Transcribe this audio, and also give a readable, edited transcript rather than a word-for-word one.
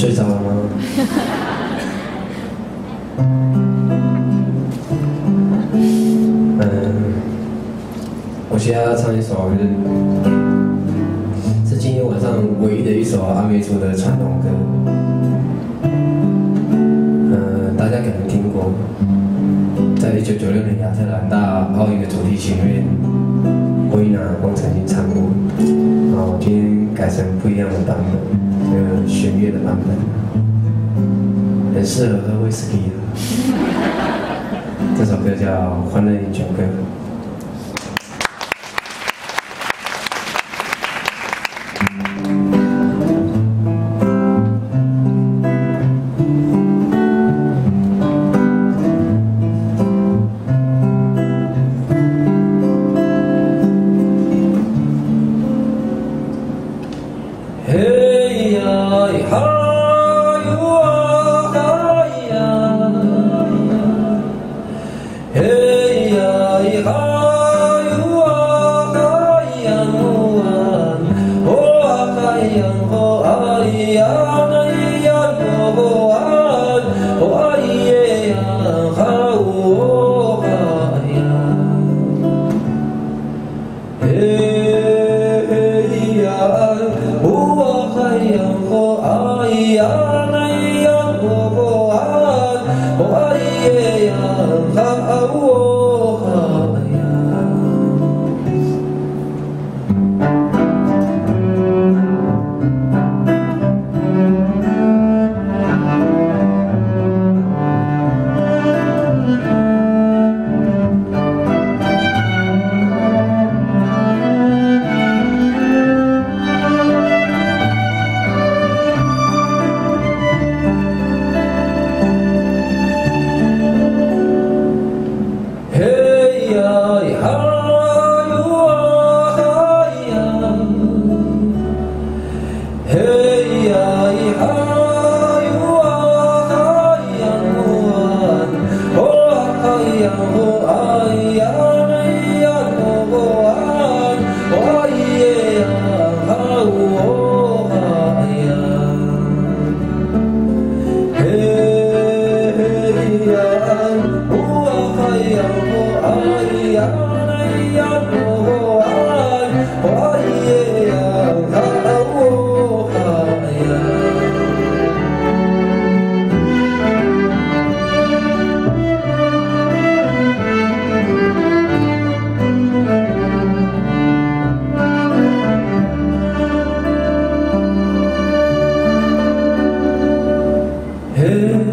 睡着了吗？我现在要唱一首是今天晚上唯一的一首阿美族的传统歌。大家可能听过，在1996年亚特兰大奥运的主题曲里面，郭一娜光曾经唱过。然后我今天改成不一样的版本，这个弦乐的版本，很适合喝威士忌的。这首歌叫《欢乐英雄歌》。嘿呀哈哟啊哈呀，嘿呀哈哟啊哈呀哦啊哈呀哦啊呀那呀哦啊哦啊耶呀哈哦哈呀，嘿呀。哎呀，那呀，哦啊，哦哎耶呀，哈哦哈呀。Hey